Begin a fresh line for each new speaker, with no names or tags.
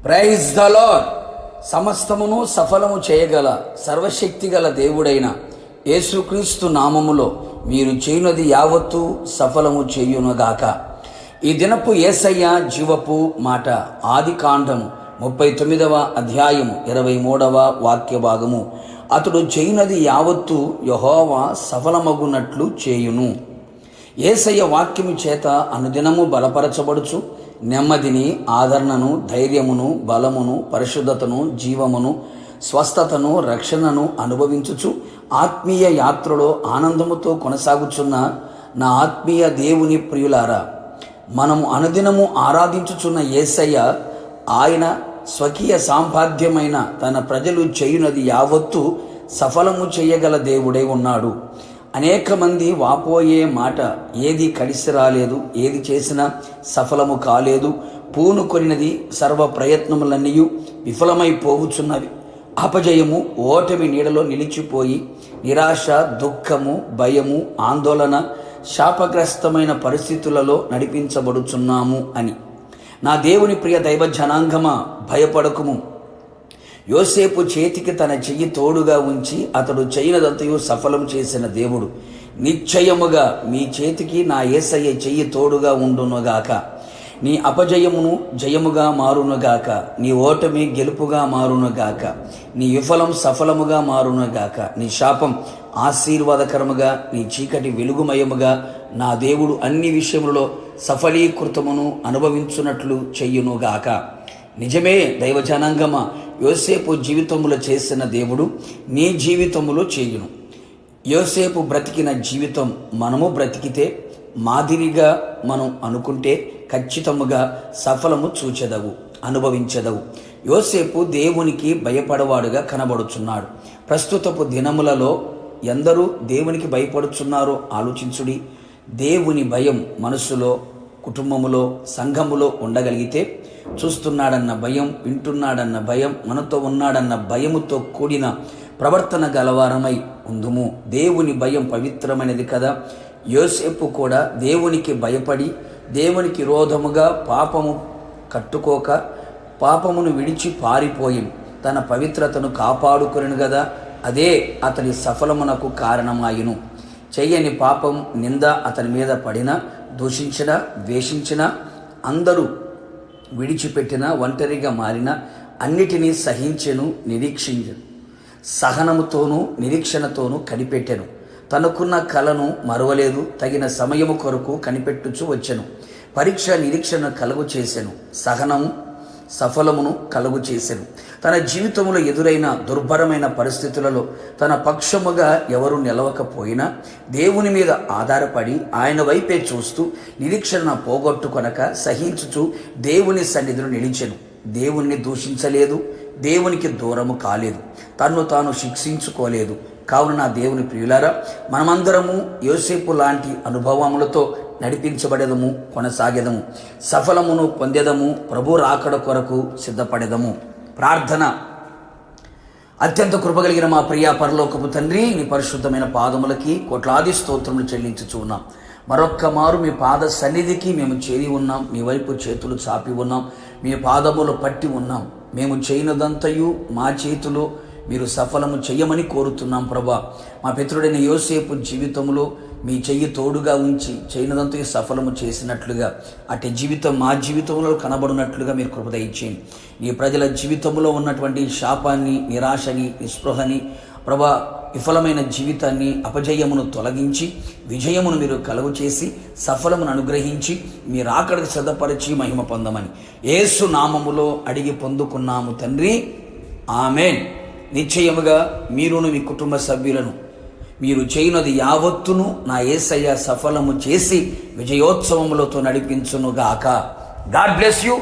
Praise the lord. సమస్తమును సఫలము చేయగల సర్వశక్తిగల దేవుడైన యేసుక్రీస్తు నామములో మీరు చేయునది యావత్తు సఫలము చేయునుగాక. ఈ దినపు యేసయ్య జీవపు మాట ఆదికాండము 39వ అధ్యాయము 23వ వాక్య భాగము. అతడు చేయునది యావత్తు యెహోవా సఫలమగునట్లు చేయును. యేసయ్య వాక్యము చేత అనుదినము బలపరచబడుచు నెమ్మదిని, ఆదరణను, ధైర్యమును, బలమును, పరిశుద్ధతను, జీవమును, స్వస్థతను, రక్షణను అనుభవించుచు ఆత్మీయ యాత్రలో ఆనందముతో కొనసాగుచున్న నా ఆత్మీయ దేవుని ప్రియులారా, మనము అనుదినము ఆరాధించుచున్న యేసయ్య ఆయన స్వకీయ సాంపాద్యమైన తన ప్రజలు చేయునది యావత్తు సఫలము చేయగల దేవుడై ఉన్నాడు. అనేక మంది వాపోయే మాట, ఏది కలిసి రాలేదు, ఏది చేసినా సఫలము కాలేదు, పూనుకొనినది సర్వ ప్రయత్నములన్నీ విఫలమైపోవుచున్నవి, అపజయము, ఓటమి నీడలో నిలిచిపోయి నిరాశ, దుఃఖము, భయము, ఆందోళన, శాపగ్రస్తమైన పరిస్థితులలో నడిపించబడుచున్నాము అని. నా దేవుని ప్రియ దైవ జనాంగమా, భయపడకుము. యోసేపు చేతికి తన చెయ్యి తోడుగా ఉంచి అతడు చేయనదంతయు సఫలం చేసిన దేవుడు నిశ్చయముగా మీ చేతికి నా యేసయ్య చెయ్యి తోడుగా ఉండునుగాక. నీ అపజయమును జయముగా మారునుగాక, నీ ఓటమి గెలుపుగా మారునుగాక, నీ విఫలం సఫలముగా మారునుగాక, నీ శాపం ఆశీర్వాదకరముగా, నీ చీకటి వెలుగుమయముగా నా దేవుడు అన్ని విషయములలో సఫలీకృతమును అనుభవించున్నట్లు చెయ్యునుగాక. నిజమే దైవజనాంగమా, యోసేపు జీవితములో చేసిన దేవుడు నీ జీవితములో చేయును. యోసేపు బ్రతికిన జీవితం మనము బ్రతికితే, మాదిరిగా మనం అనుకుంటే ఖచ్చితముగా సఫలము చూచెదవు, అనుభవించెదవు. యోసేపు దేవునికి భయపడవాడుగా కనబడుచున్నాడు. ప్రస్తుతపు దినములలో ఎందరూ దేవునికి భయపడుచున్నారో ఆలోచించుడి. దేవుని భయం మనసులో, కుటుంబములో, సంఘములో ఉండగలిగితే చూస్తున్నాడన్న భయం, వింటున్నాడన్న భయం, మనతో ఉన్నాడన్న భయముతో కూడిన ప్రవర్తన గలవారమై ఉందుము. దేవుని భయం పవిత్రమైనది కదా. యోసేపు కూడా దేవునికి భయపడి దేవునికి విరోధముగా పాపము కట్టుకోక పాపమును విడిచి పారిపోయి తన పవిత్రతను కాపాడుకొనెను కదా. అదే అతని సఫలమునకు కారణమాయును. చెయ్యని పాపం నింద అతని మీద పడినా, దూషించినా, ద్వేషించినా, అందరూ విడిచిపెట్టిన, ఒంటరిగా మారిన అన్నిటినీ సహించెను, నిరీక్షించెను, సహనముతోనూ నిరీక్షణతోనూ కనిపెట్టెను. తనకున్న కలను మరవలేదు, తగిన సమయము కొరకు కనిపెట్టుచు వచ్చెను. పరీక్ష నిరీక్షణ కలుగు చేసెను, సహనము సఫలమును కలుగు చేసెను. తన జీవితంలో ఎదురైన దుర్భరమైన పరిస్థితులలో తన పక్షముగా ఎవరు నిలవకపోయినా దేవుని మీద ఆధారపడి ఆయన వైపే చూస్తూ నిరీక్షణ పోగొట్టుకొనక సహించుచు దేవుని సన్నిధిలో నిలిచెను. దేవుణ్ణి దూషించలేదు, దేవునికి దూరము కాలేదు, తన్ను తాను శిక్షించుకోలేదు. కావున నా దేవుని ప్రియులారా, మనమందరము యోసేపు లాంటి అనుభవములతో నడిపించబడేదము, కొనసాగేదము, సఫలమును పొందేదము, ప్రభు రాకడ కొరకు సిద్ధపడేదము. ప్రార్థన. అత్యంత కృపగలిగిన మా ప్రియ పరలోకపు తండ్రి, నీ పరిశుద్ధమైన పాదములకి కోట్లాది స్తోత్రములు చెల్లించుచు ఉన్నాం. మరొక్క మారు మీ పాద సన్నిధికి మేము చేరి ఉన్నాం. మీ వైపు చేతులు చాపి ఉన్నాం, మీ పాదములు పట్టి ఉన్నాం. మేము చేయనదంతయు మా చేతిలో మీరు సఫలము చెయ్యమని కోరుతున్నాం ప్రభా. మా పితరుడైన యోసేపు జీవితంలో మీ చెయ్యి తోడుగా ఉంచి చేయనదంతయు సఫలము చేసినట్లుగా అటు జీవితం మా జీవితంలో కనబడినట్లుగా మీరు కృప దయచేయండి. నీ ప్రజల జీవితంలో ఉన్నటువంటి శాపాన్ని, నిరాశని, నిస్పృహని ప్రభా, విఫలమైన జీవితాన్ని, అపజయమును తొలగించి విజయమును మీరు కలుగు చేసి సఫలమును అనుగ్రహించి మీరు రాకడకు సిద్ధపరిచి మహిమ పొందమని యేసు నామములో అడిగి పొందుకున్నాము తండ్రి, ఆమేన్. నిశ్చయముగా మీరును మీ కుటుంబ సభ్యులను మీరు చేయనది యావత్తును నా యేసయ్య సఫలము చేసి విజయోత్సవములతో నడిపించునుగాక. God bless you.